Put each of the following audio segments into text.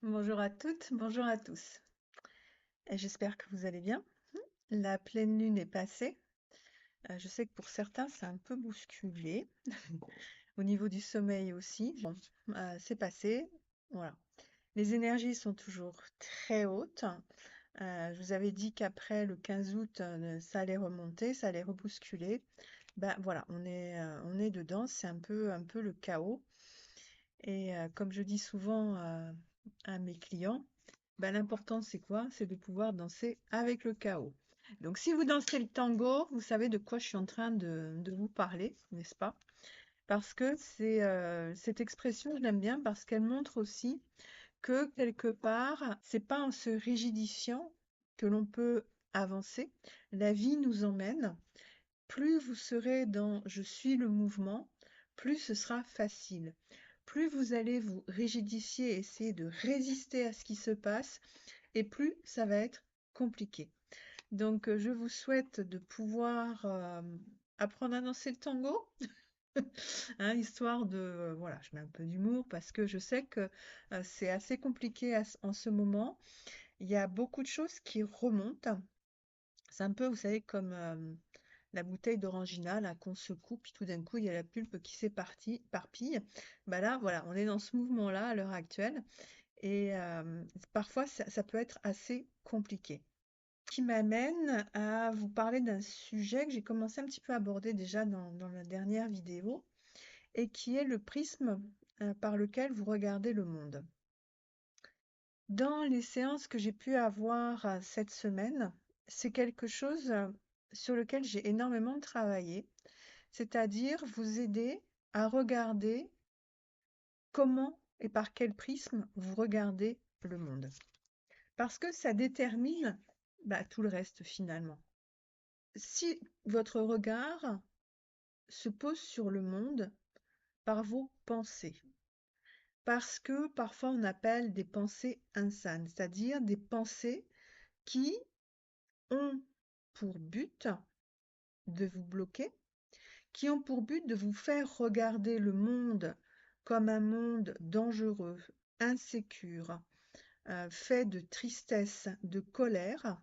Bonjour à toutes, bonjour à tous. Et j'espère que vous allez bien. La pleine lune est passée. Je sais que pour certains, c'est un peu bousculé. Au niveau du sommeil aussi. Bon, c'est passé. Voilà. Les énergies sont toujours très hautes. Je vous avais dit qu'après le 15 août, ça allait remonter, ça allait rebousculer. Ben voilà, on est dedans. C'est un peu le chaos. Et comme je dis souvent à mes clients, bah, l'important, c'est quoi? C'est de pouvoir danser avec le chaos. Donc, si vous dansez le tango, vous savez de quoi je suis en train de vous parler, n'est-ce pas? Parce que cette expression, je l'aime bien parce qu'elle montre aussi que quelque part, c'est pas en se rigidifiant que l'on peut avancer. La vie nous emmène. Plus vous serez dans je suis le mouvement, plus ce sera facile. Plus vous allez vous rigidifier, essayer de résister à ce qui se passe, et plus ça va être compliqué. Donc, je vous souhaite de pouvoir apprendre à danser le tango, hein, histoire de, voilà, je mets un peu d'humour parce que je sais que c'est assez compliqué en ce moment. Il y a beaucoup de choses qui remontent. C'est un peu, vous savez, comme la bouteille d'orangina, là, qu'on secoue, puis tout d'un coup, il y a la pulpe qui s'éparpille. Bah là, voilà, on est dans ce mouvement-là à l'heure actuelle. Et parfois, ça peut être assez compliqué. Qui m'amène à vous parler d'un sujet que j'ai commencé un petit peu à aborder déjà dans la dernière vidéo, et qui est le prisme par lequel vous regardez le monde. Dans les séances que j'ai pu avoir cette semaine, c'est quelque chose sur lequel j'ai énormément travaillé, c'est-à-dire vous aider à regarder comment et par quel prisme vous regardez le monde. Parce que ça détermine bah, tout le reste finalement. Si votre regard se pose sur le monde par vos pensées, parce que parfois on appelle des pensées insanes, c'est-à-dire des pensées qui ont pour but de vous bloquer, qui ont pour but de vous faire regarder le monde comme un monde dangereux, insécure, fait de tristesse, de colère,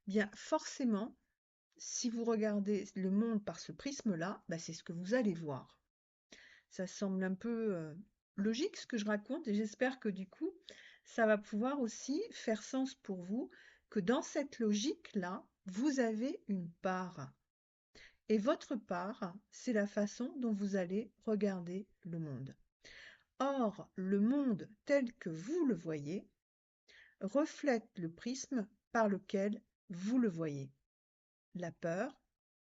bien forcément, si vous regardez le monde par ce prisme-là, bah, c'est ce que vous allez voir. Ça semble un peu logique ce que je raconte et j'espère que du coup, ça va pouvoir aussi faire sens pour vous que dans cette logique-là, vous avez une part. Et votre part, c'est la façon dont vous allez regarder le monde. Or, le monde tel que vous le voyez reflète le prisme par lequel vous le voyez. La peur,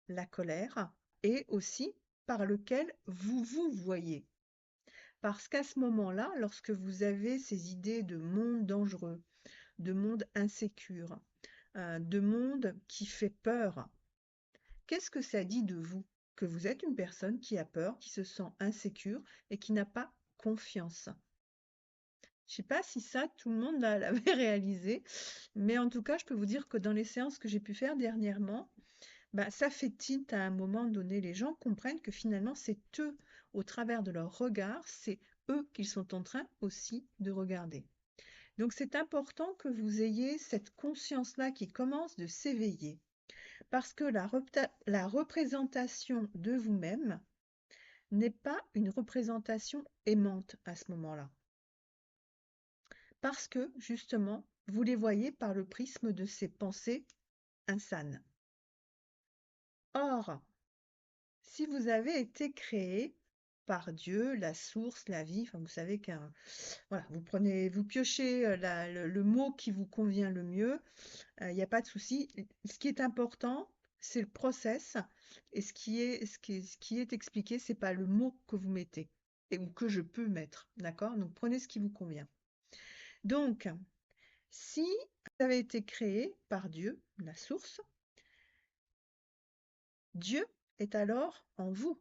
la colère et aussi par lequel vous vous voyez. Parce qu'à ce moment-là, lorsque vous avez ces idées de monde dangereux, de monde insécure, de monde qui fait peur, qu'est-ce que ça dit de vous? Que vous êtes une personne qui a peur, qui se sent insécure et qui n'a pas confiance. Je ne sais pas si ça, tout le monde l'avait réalisé, mais en tout cas, je peux vous dire que dans les séances que j'ai pu faire dernièrement, bah, ça fait tilt à un moment donné. Les gens comprennent que finalement, c'est eux, au travers de leur regard, c'est eux qu'ils sont en train aussi de regarder. Donc, c'est important que vous ayez cette conscience-là qui commence de s'éveiller. Parce que la représentation de vous-même n'est pas une représentation aimante à ce moment-là. Parce que, justement, vous les voyez par le prisme de ces pensées insanes. Or, si vous avez été créé par Dieu, la source, la vie, enfin vous savez voilà, vous piochez le mot qui vous convient le mieux, il n'y a pas de souci. Ce qui est important, c'est le process, et ce qui est expliqué, c'est pas le mot que vous mettez ou que je peux mettre, d'accord? Donc prenez ce qui vous convient. Donc, si vous avez été créé par Dieu, la source, Dieu est alors en vous.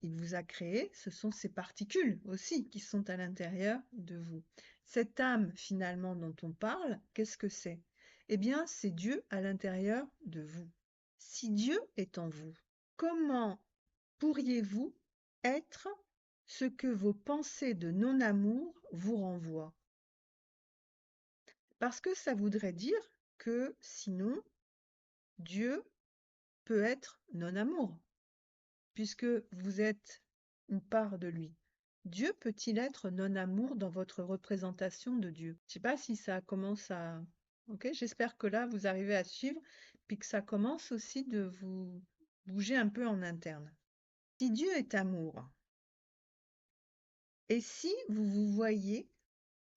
Il vous a créé, ce sont ces particules aussi qui sont à l'intérieur de vous. Cette âme finalement dont on parle, qu'est-ce que c'est? Eh bien, c'est Dieu à l'intérieur de vous. Si Dieu est en vous, comment pourriez-vous être ce que vos pensées de non-amour vous renvoient? Parce que ça voudrait dire que sinon, Dieu peut être non-amour, puisque vous êtes une part de lui. Dieu peut-il être non-amour dans votre représentation de Dieu? Je ne sais pas si ça commence à... Ok, j'espère que là, vous arrivez à suivre, puis que ça commence aussi de vous bouger un peu en interne. Si Dieu est amour, et si vous vous voyez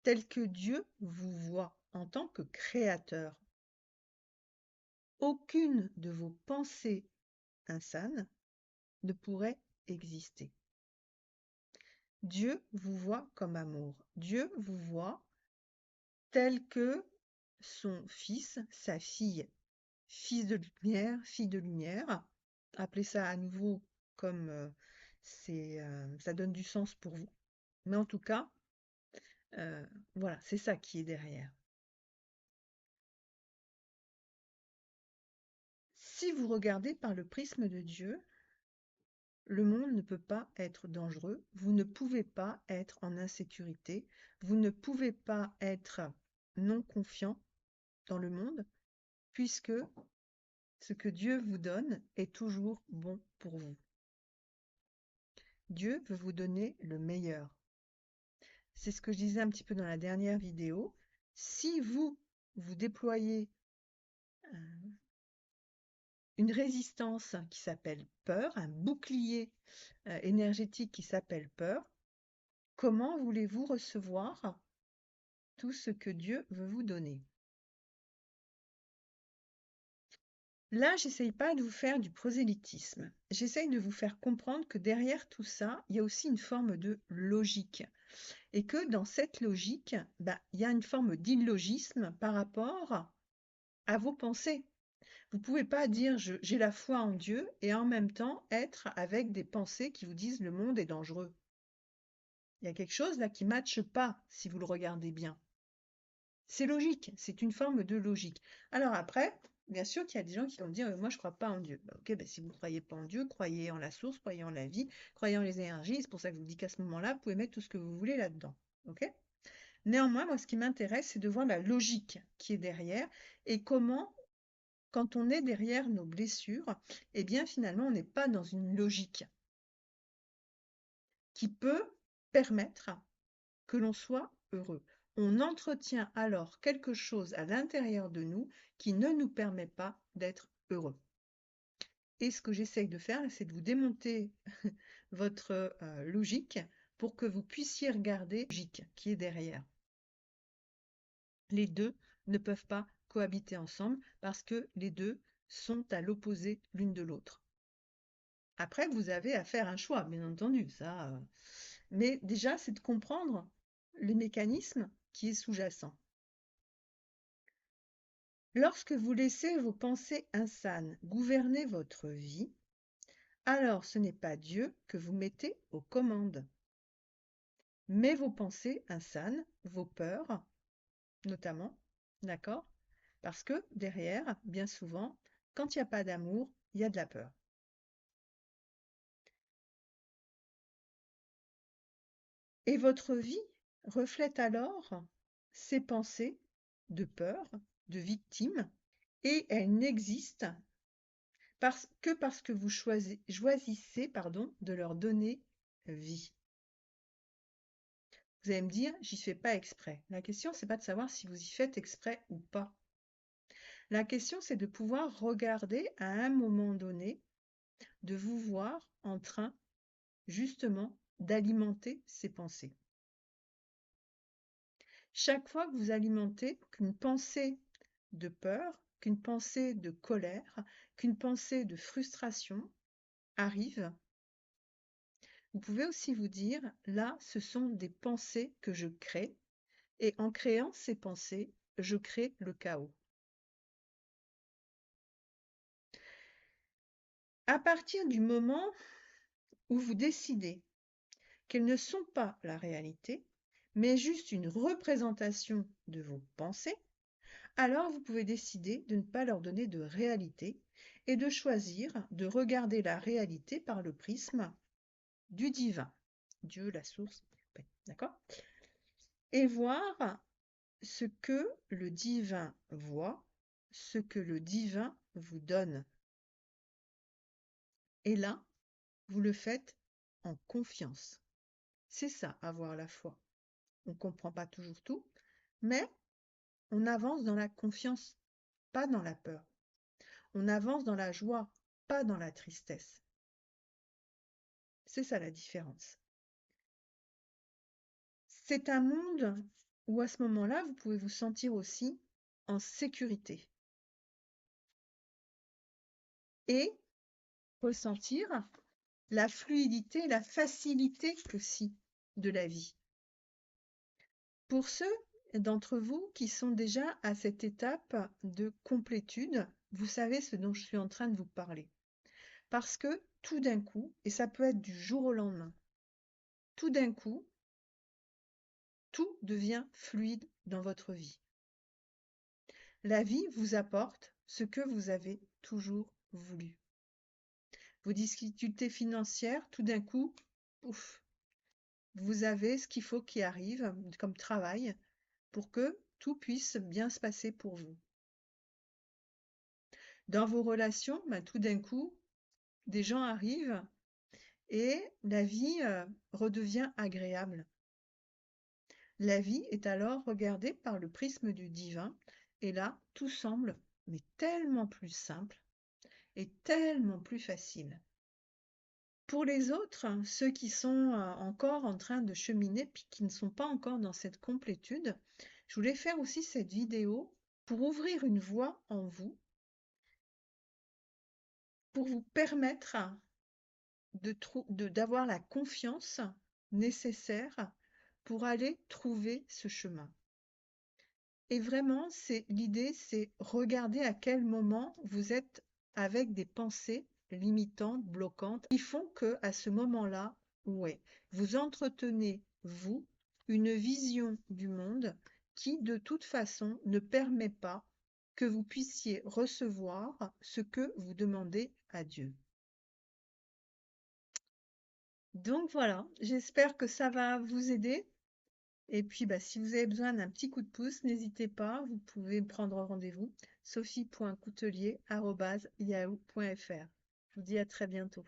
tel que Dieu vous voit en tant que créateur, aucune de vos pensées insanes ne pourrait exister. Dieu vous voit comme amour. Dieu vous voit tel que son fils, sa fille, fils de lumière, fille de lumière. Appelez ça à nouveau comme ça donne du sens pour vous. Mais en tout cas, voilà, c'est ça qui est derrière. Si vous regardez par le prisme de Dieu, le monde ne peut pas être dangereux, vous ne pouvez pas être en insécurité, vous ne pouvez pas être non confiant dans le monde, puisque ce que Dieu vous donne est toujours bon pour vous. Dieu veut vous donner le meilleur. C'est ce que je disais un petit peu dans la dernière vidéo. Si vous déployez une résistance qui s'appelle peur, un bouclier énergétique qui s'appelle peur, comment voulez-vous recevoir tout ce que Dieu veut vous donner? Là, j'essaye pas de vous faire du prosélytisme. J'essaye de vous faire comprendre que derrière tout ça, il y a aussi une forme de logique. Et que dans cette logique, il y a une forme d'illogisme par rapport à vos pensées. Vous ne pouvez pas dire j'ai la foi en Dieu et en même temps être avec des pensées qui vous disent le monde est dangereux. Il y a quelque chose là qui ne matche pas si vous le regardez bien. C'est logique, c'est une forme de logique. Alors après, bien sûr qu'il y a des gens qui vont dire moi je ne crois pas en Dieu. Ok, si vous ne croyez pas en Dieu, croyez en la source, croyez en la vie, croyez en les énergies. C'est pour ça que je vous dis qu'à ce moment-là, vous pouvez mettre tout ce que vous voulez là-dedans. Ok? Néanmoins, moi ce qui m'intéresse, c'est de voir la logique qui est derrière et comment, quand on est derrière nos blessures, eh bien finalement on n'est pas dans une logique qui peut permettre que l'on soit heureux. On entretient alors quelque chose à l'intérieur de nous qui ne nous permet pas d'être heureux. Et ce que j'essaye de faire, c'est de vous démonter votre logique pour que vous puissiez regarder la logique qui est derrière. Les deux ne peuvent pas cohabiter ensemble parce que les deux sont à l'opposé l'une de l'autre. Après, vous avez à faire un choix, bien entendu, ça. Mais déjà, c'est de comprendre le mécanisme qui est sous-jacent. Lorsque vous laissez vos pensées insanes gouverner votre vie, alors ce n'est pas Dieu que vous mettez aux commandes, mais vos pensées insanes, vos peurs, notamment, d'accord? Parce que derrière, bien souvent, quand il n'y a pas d'amour, il y a de la peur. Et votre vie reflète alors ces pensées de peur, de victime, et elles n'existent parce que vous choisissez de leur donner vie. Vous allez me dire, j'y fais pas exprès. La question, c'est pas de savoir si vous y faites exprès ou pas. La question, c'est de pouvoir regarder à un moment donné, de vous voir en train, justement, d'alimenter ces pensées. Chaque fois que vous alimentez qu'une pensée de peur, qu'une pensée de colère, qu'une pensée de frustration arrive, vous pouvez aussi vous dire, là, ce sont des pensées que je crée, et en créant ces pensées, je crée le chaos. À partir du moment où vous décidez qu'elles ne sont pas la réalité, mais juste une représentation de vos pensées, alors vous pouvez décider de ne pas leur donner de réalité et de choisir de regarder la réalité par le prisme du divin, Dieu, la source, d'accord? Et voir ce que le divin voit, ce que le divin vous donne. Et là, vous le faites en confiance. C'est ça, avoir la foi. On ne comprend pas toujours tout, mais on avance dans la confiance, pas dans la peur. On avance dans la joie, pas dans la tristesse. C'est ça la différence. C'est un monde où à ce moment-là, vous pouvez vous sentir aussi en sécurité et ressentir la fluidité, la facilité aussi de la vie. Pour ceux d'entre vous qui sont déjà à cette étape de complétude, vous savez ce dont je suis en train de vous parler. Parce que tout d'un coup, et ça peut être du jour au lendemain, tout d'un coup, tout devient fluide dans votre vie. La vie vous apporte ce que vous avez toujours voulu. Vos difficultés financières, tout d'un coup, ouf, vous avez ce qu'il faut qui arrive comme travail pour que tout puisse bien se passer pour vous. Dans vos relations, tout d'un coup, des gens arrivent et la vie redevient agréable. La vie est alors regardée par le prisme du divin et là, tout semble mais tellement plus simple et tellement plus facile. Pour les autres, ceux qui sont encore en train de cheminer puis qui ne sont pas encore dans cette complétude, je voulais faire aussi cette vidéo pour ouvrir une voie en vous, pour vous permettre d'avoir la confiance nécessaire pour aller trouver ce chemin. Et vraiment, l'idée, c'est regarder à quel moment vous êtes avec des pensées limitantes, bloquantes, qui font que à ce moment-là, ouais, vous entretenez, vous, une vision du monde qui, de toute façon, ne permet pas que vous puissiez recevoir ce que vous demandez à Dieu. Donc voilà, j'espère que ça va vous aider. Et puis, si vous avez besoin d'un petit coup de pouce, n'hésitez pas, vous pouvez prendre rendez-vous sophie.coutelier@yahoo.fr. Je vous dis à très bientôt.